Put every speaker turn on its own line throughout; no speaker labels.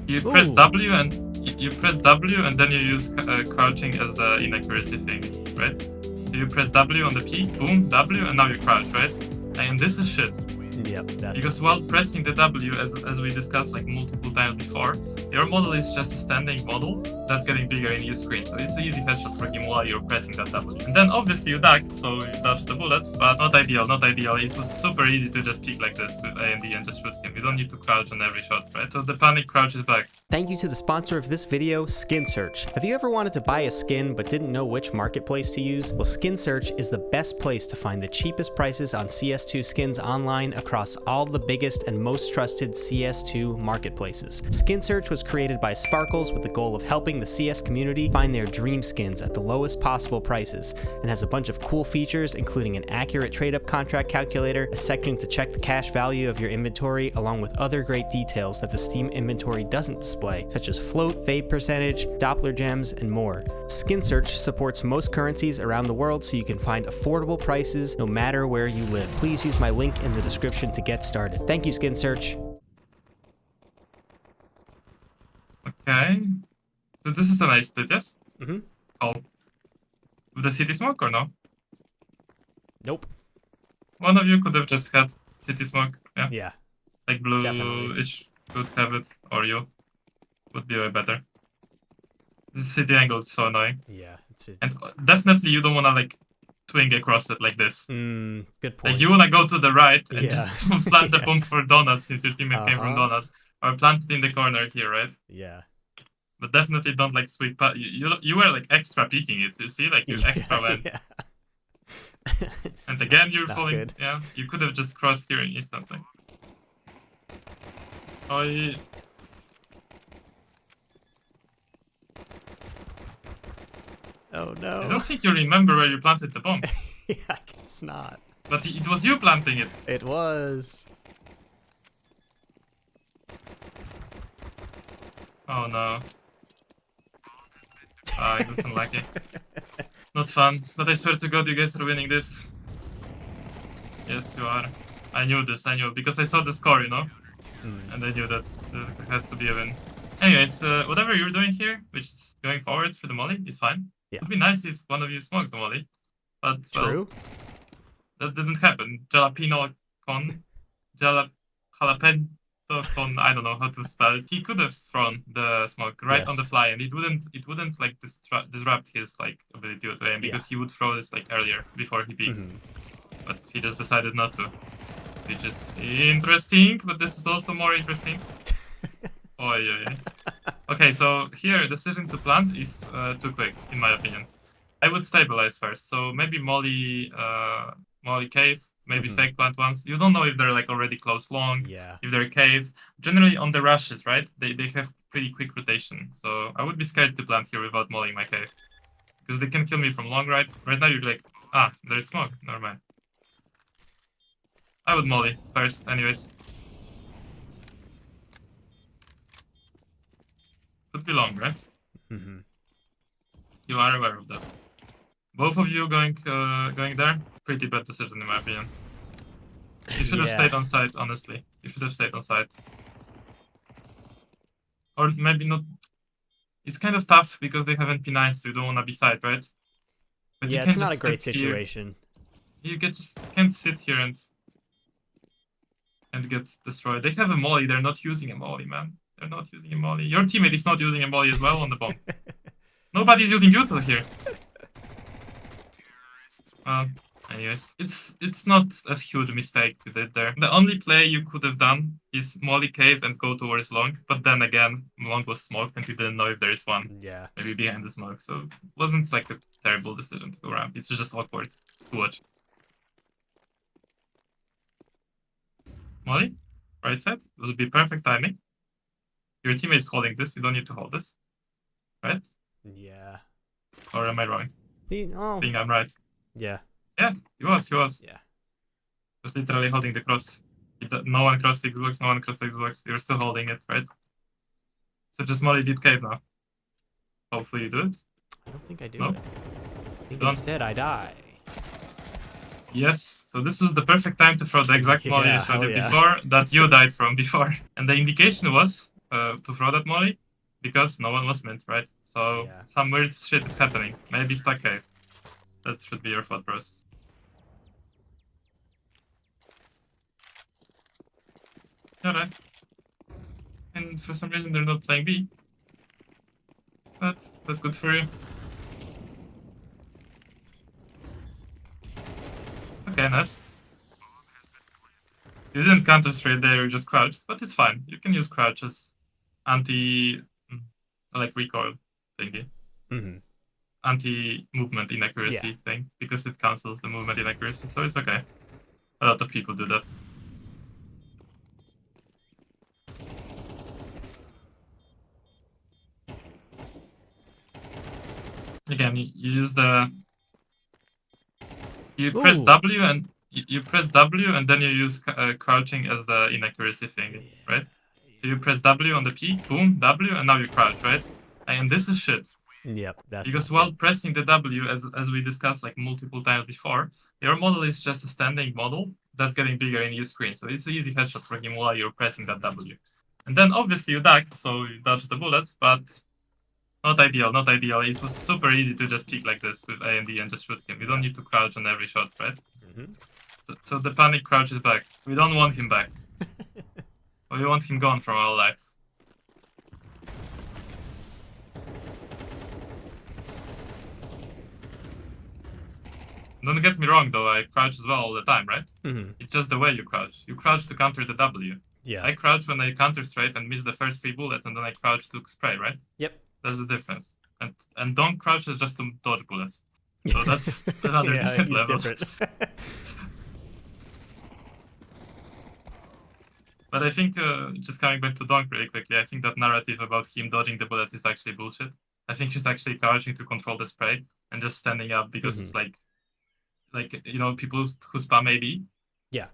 You press W and you press W and then you use crouching as the inaccuracy thing, right? So you press W on the peak, boom, W, and now you crouch, right? And this is shit.
Yep, that's
because while pressing the W, as we discussed like multiple times before, your model is just a standing model that's getting bigger in your screen. So it's an easy headshot for him while you're pressing that W. And then obviously you ducked, so you dodged the bullets, but not ideal, not ideal. It was super easy to just peek like this with A and D and just shoot him. You don't need to crouch on every shot, right? So the panic crouch is back.
Thank you to the sponsor of this video, Skin Search. Have you ever wanted to buy a skin but didn't know which marketplace to use? Well, Skin Search is the best place to find the cheapest prices on CS2 skins online across all the biggest and most trusted CS2 marketplaces. Skin Search was created by Sparkles with the goal of helping the CS community find their dream skins at the lowest possible prices, and has a bunch of cool features including an accurate trade-up contract calculator, a section to check the cash value of your inventory, along with other great details that the Steam inventory doesn't display, such as float, fade percentage, Doppler gems, and more. Skin Search supports most currencies around the world, so you can find affordable prices no matter where you live. Please use my link in the description to get started. Thank you, Skin Search.
Okay. So this is a nice split, yes?
Mm-hmm.
Oh. With the city smoke or no?
Nope.
One of you could have just had city smoke, yeah?
Yeah.
Like blue-ish could have it, or you. Would be way better. This city angle is so annoying.
Yeah. It's
And definitely you don't want to like swing across it like this.
Good point.
Like you want to go to the right and
Yeah.
just plant the bomb for Donut since your teammate came from Donut. Or plant it in the corner here, right?
Yeah.
But definitely don't like sweep past. You were like extra peeking it. You see, like you extra went.
Yeah.
And again, you're
not
falling.
good.
Yeah, you could have just crossed here instantly. Oh,
Oh no.
I don't think you remember where you planted the bomb.
Yeah, I guess not.
But it was you planting it.
It was.
Oh no. Ah, that's unlucky. Not fun. But I swear to God, you guys are winning this. Yes, you are. I knew this, I knew. Because I saw the score, you know? And I knew that this has to be a win. Anyways, whatever you're doing here, which is going forward for the molly, is fine.
Yeah.
It would be nice if one of you smokes the molly. But, well,
True.
that didn't happen. Jalapeno con. Jalapeno con, I don't know how to spell it. He could have thrown the smoke right on the fly, and it wouldn't like disrupt his like ability to aim, because he would throw this like earlier before he peeks. But he just decided not to, which is interesting. But this is also more interesting. Oh yeah. Okay, so here decision to plant is too quick in my opinion. I would stabilize first. So maybe molly cave. Maybe fake plant once. You don't know if they're like already close long.
Yeah.
If they're cave. Generally on the rushes, right? They have pretty quick rotation. So I would be scared to plant here without mollying my cave. Because they can kill me from long, right? Right now you're like, ah, there's smoke. Never mind. I would molly first, anyways. Could be long, right? You are aware of that. Both of you going there? Pretty bad decision in my opinion. You should have stayed on site, honestly. You should have stayed on site. Or maybe not. It's kind of tough because they haven't P9, so you don't want to be side, right? But
yeah, it's not a great situation.
You just can't sit here and get destroyed. They have a molly, they're not using a molly, man. They're not using a molly. Your teammate is not using a molly as well on the bomb. Nobody's using util here. Anyways, it's not a huge mistake you did there. The only play you could have done is molly cave and go towards long, but then again, long was smoked and you didn't know if there is one.
Yeah.
Maybe behind the smoke, so it wasn't like a terrible decision to go ramp. It's just awkward to watch. Molly, right side. This would be perfect timing. Your teammate's holding this. You don't need to hold this, right?
Yeah.
Or am I wrong?
Oh.
I think I'm right.
Yeah.
Yeah, he was.
Yeah.
Just literally holding the cross. No one crossed Xbox, no one crossed Xbox. You're still holding it, right? So just molly deep cave now. Hopefully you do it.
I don't think I do
Nope.
it. I think instead I die.
Yes, so this was the perfect time to throw the exact molly I showed you
yeah.
before that you died from before. And the indication was to throw that molly because no one was mint, right? So
Yeah.
some weird shit is happening. Maybe stuck cave. That should be your thought process. Alright. And for some reason they're not playing B. But that's good for you. Okay, nice. You didn't counter straight there, you just crouched, but it's fine. You can use crouch as anti like recoil thingy.
Mm-hmm.
Anti-movement inaccuracy thing, because it cancels the movement inaccuracy, so it's okay. A lot of people do that. Again, you use the... You press W and you press W and then you use crouching as the inaccuracy thing, right? So you press W on the peak, boom, W, and now you crouch, right? And this is shit.
Yep, that's
because while pressing the W, as we discussed like multiple times before, your model is just a standing model that's getting bigger in your screen. So it's an easy headshot for him while you're pressing that W. And then obviously you ducked, so you dodged the bullets, but not ideal, not ideal. It was super easy to just peek like this with A and D and just shoot him. You don't need to crouch on every shot, right?
Mm-hmm.
So the panic crouch is back. We don't want him back. We want him gone from our lives. Don't get me wrong, though, I crouch as well all the time, right?
Mm-hmm.
It's just the way you crouch. You crouch to counter the W.
Yeah.
I crouch when I counter strafe and miss the first 3 bullets, and then I crouch to spray, right?
Yep.
That's the difference. And don't crouch is just to dodge bullets. So that's another different level. But I think, just coming back to Donk really quickly, I think that narrative about him dodging the bullets is actually bullshit. I think she's actually crouching to control the spray and just standing up because it's like, you know, people who spam AD.
Yeah.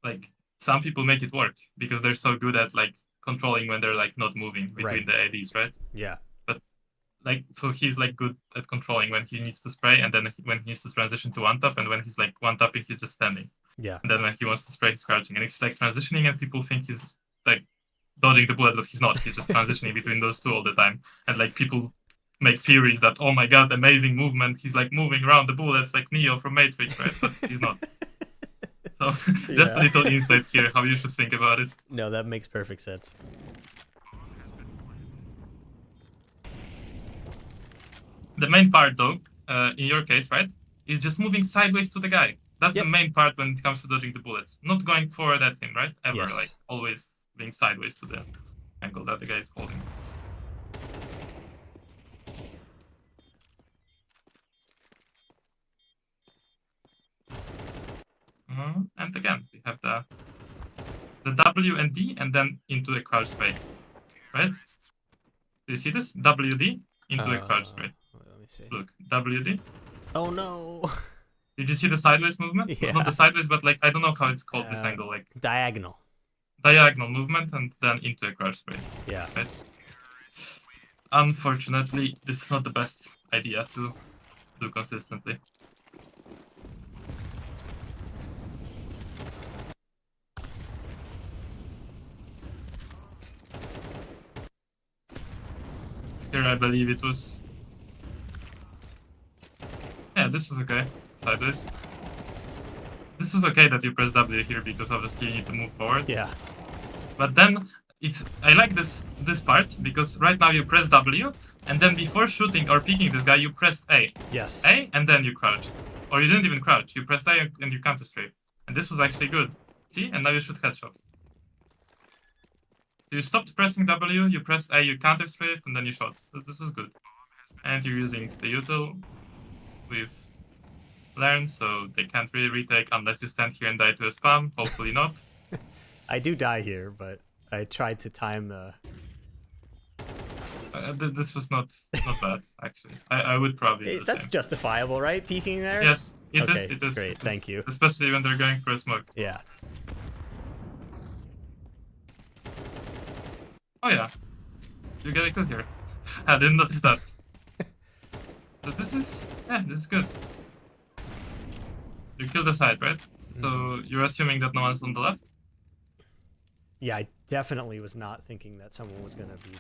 Like, some people make it work because they're so good at, like, controlling when they're, like, not moving between the ADs, right?
Yeah.
But, like, so he's, like, good at controlling when he needs to spray and then when he needs to transition to one-tap, and when he's, like, one-tapping, he's just standing.
Yeah.
And then when he wants to spray, he's crouching. And it's, like, transitioning, and people think he's, like, dodging the bullet, but he's not. He's just transitioning between those two all the time. And, like, people make theories that, oh my god, amazing movement. He's, like, moving around the bullets like Neo from Matrix, right? But he's not. So, just a little insight here, how you should think about it.
No, that makes perfect sense.
The main part, though, in your case, right, is just moving sideways to the guy. That's the main part when it comes to dodging the bullets. Not going forward at him, right? Ever, like, always being sideways to the angle that the guy is holding. And again, we have the W and D, and then into the crouch spray, right? Do you see this? WD into a crouch spray.
Let me see.
Look, WD.
Oh no!
Did you see the sideways movement?
Yeah.
Not the sideways, but like, I don't know how it's called, this angle, like
diagonal.
Diagonal movement, and then into a crouch spray.
Yeah.
Right? Unfortunately, this is not the best idea to do consistently. Here I believe it was... Yeah, this was okay. Sideways. This was okay that you press W here, because obviously you need to move forward.
Yeah.
But then, I like this part, because right now you press W, and then before shooting or peeking this guy, you pressed A.
Yes.
A, and then you crouched. Or you didn't even crouch, you pressed A and you counter strafe. And this was actually good. See? And now you shoot headshot. You stopped pressing W, you pressed A, you counter strafed, and then you shot. So this was good. And you're using the util with learn, so they can't really retake unless you stand here and die to a spam. Hopefully not.
I do die here, but I tried to time the...
This was not bad, actually. I would probably do
that's justifiable, right? Peeking there?
Yes, it is.
It is. Great, thank you.
Especially when they're going for a smoke.
Yeah.
Oh yeah. You get a kill here. I didn't notice that. But this is good. You kill the side, right? So you're assuming that no one's on the left?
Yeah, I definitely was not thinking that someone was gonna be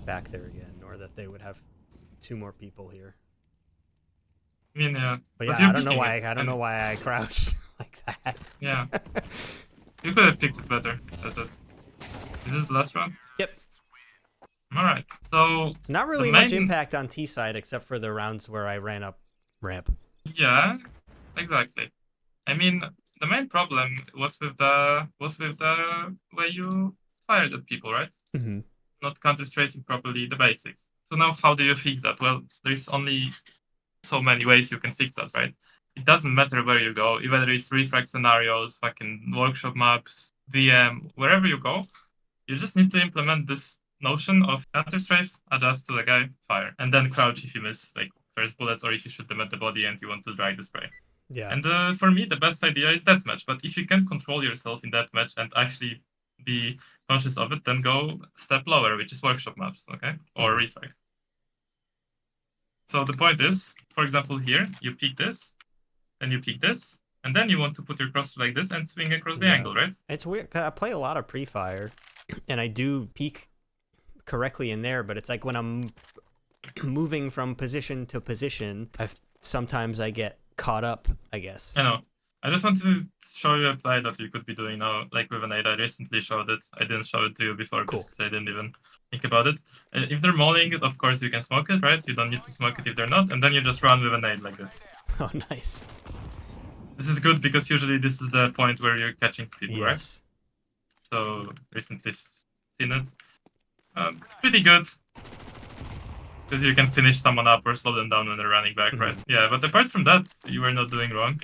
back there again, or that they would have 2 more people here.
I mean, yeah.
But
But
yeah,
you're
I don't know
picking
why.
it.
I don't know
And
why I crouched like that.
yeah, you could have picked it better. That's it. Is this the last round?
Yep.
All right. So
It's not
the
really much
main,
impact on T side except for the rounds where I ran up ramp.
yeah, exactly. I mean, the main problem was with the way you fired at people, right?
Mm-hmm.
Not counter-strafing properly the basics. So now, how do you fix that? Well, there's only so many ways you can fix that, right? It doesn't matter where you go, whether it's refrag scenarios, fucking workshop maps, DM, wherever you go, you just need to implement this notion of counter strafe, adjust to the guy, fire, and then crouch if you miss like first bullets or if you shoot them at the body and you want to dry the spray.
Yeah.
And for me, the best idea is deathmatch. But if you can't control yourself in deathmatch and actually be conscious of it, then go step lower, which is workshop maps, okay, or refrag. So the point is, for example, here you peek this, then you peek this, and then you want to put your cross like this and swing across the angle, right?
It's weird. I play a lot of pre-fire, and I do peek correctly in there, but it's like when I'm moving from position to position, sometimes I get caught up, I guess.
I know. I just wanted to show you a play that you could be doing now, like with an 8. I recently showed it. I didn't show it to you before because I didn't even think about it. If they're mauling it, of course you can smoke it, right? You don't need to smoke it if they're not, and then you just run with an 8 like this.
Oh, nice.
This is good because usually this is the point where you're catching people,
Yes.
right? So recently seen it. Pretty good. Because you can finish someone up or slow them down when they're running back, right? Yeah, but apart from that, you were not doing wrong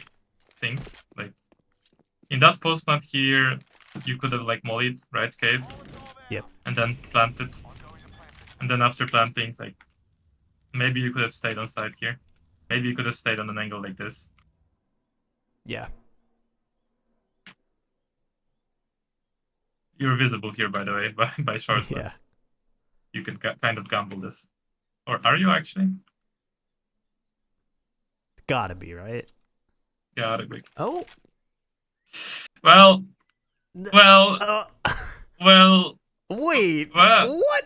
things. Like, in that post plant here, you could have, like, mollied, right, cave?
Yep.
And then planted. And then after planting, like, maybe you could have stayed on side here. Maybe you could have stayed on an angle like this.
Yeah.
You're visible here, by the way, by short.
Yeah.
You could kind of gamble this. Or are you actually?
Gotta be, right?
Gotta be.
Oh.
Well.
Wait.
Well,
what?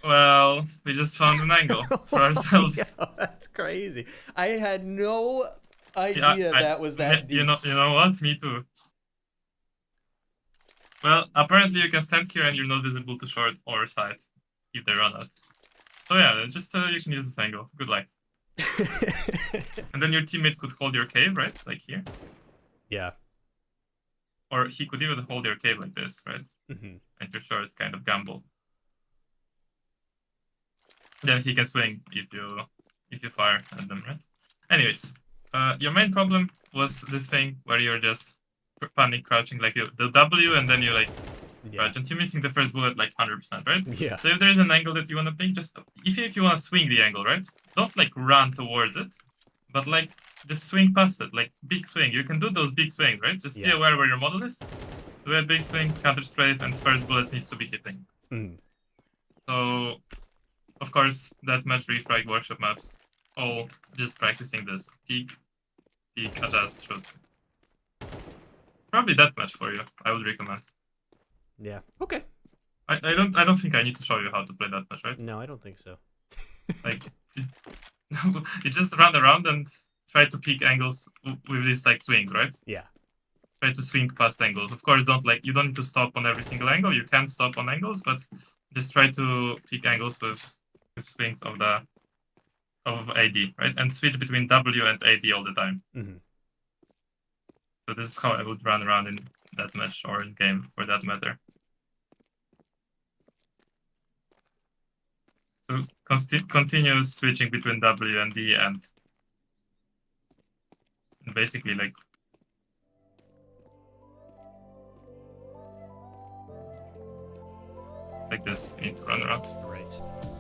Well, we just found an angle for ourselves.
Yeah, that's crazy. I had no idea that was that deep.
You know what? Me too. Well, apparently you can stand here and you're not visible to short or side if they run out. So yeah, just you can use this angle. Good luck. And then your teammate could hold your cave, right? Like here.
Yeah.
Or he could even hold your cave like this, right?
Mm-hmm.
And your short kind of gamble. Then he can swing if you fire at them, right? Anyways, your main problem was this thing where you're just panic crouching, like the W and then you like crouch, and you're missing the first bullet like 100%, right?
Yeah.
So if there is an angle that you want to pick, just if you want to swing the angle, right? Don't like run towards it, but like just swing past it, like big swing. You can do those big swings, right? Just be aware where your model is. Do a big swing, counter strafe, and first bullet needs to be hitting. So, of course, deathmatch, refrag, workshop maps, all just practicing this. Peek, adjust, shoot. Probably deathmatch for you. I would recommend.
Yeah. Okay.
I don't think I need to show you how to play deathmatch, right?
No, I don't think so.
Like, you just run around and try to pick angles with these like swings, right?
Yeah.
Try to swing past angles. Of course, you don't need to stop on every single angle. You can stop on angles, but just try to pick angles with swings of AD, right? And switch between W and AD all the time. So this is how I would run around in that match or in game, for that matter. So continue switching between W and D and basically like this, you need to run around.
Right.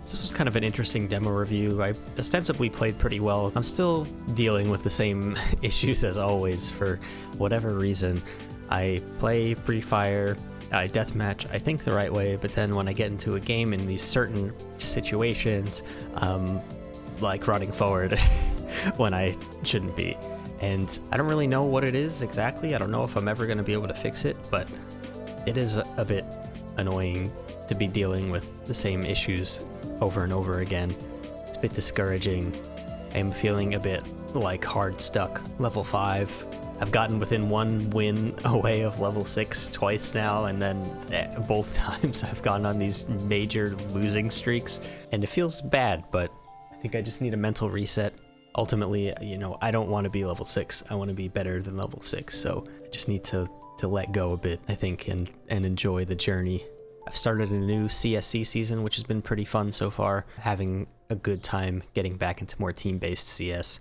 This was kind of an interesting demo review. I ostensibly played pretty well. I'm still dealing with the same issues as always for whatever reason. I play pre-fire, I deathmatch, I think the right way, but then when I get into a game in these certain situations, like running forward when I shouldn't be. And I don't really know what it is exactly. I don't know if I'm ever going to be able to fix it, but it is a bit annoying to be dealing with the same issues over and over again. It's a bit discouraging. I'm feeling a bit like hard stuck. Level 5. I've gotten within 1 win away of level 6 twice now, and then both times I've gone on these major losing streaks, and it feels bad, but I think I just need a mental reset. Ultimately, you know, I don't want to be level 6. I want to be better than level 6, so I just need to let go a bit, I think, and enjoy the journey. I've started a new CSC season, which has been pretty fun so far. Having a good time getting back into more team-based CS.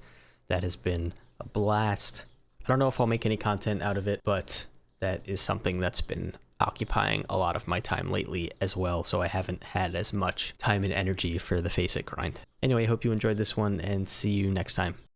That has been a blast. I don't know if I'll make any content out of it, but that is something that's been occupying a lot of my time lately as well, so I haven't had as much time and energy for the Face It grind. Anyway, I hope you enjoyed this one, and see you next time.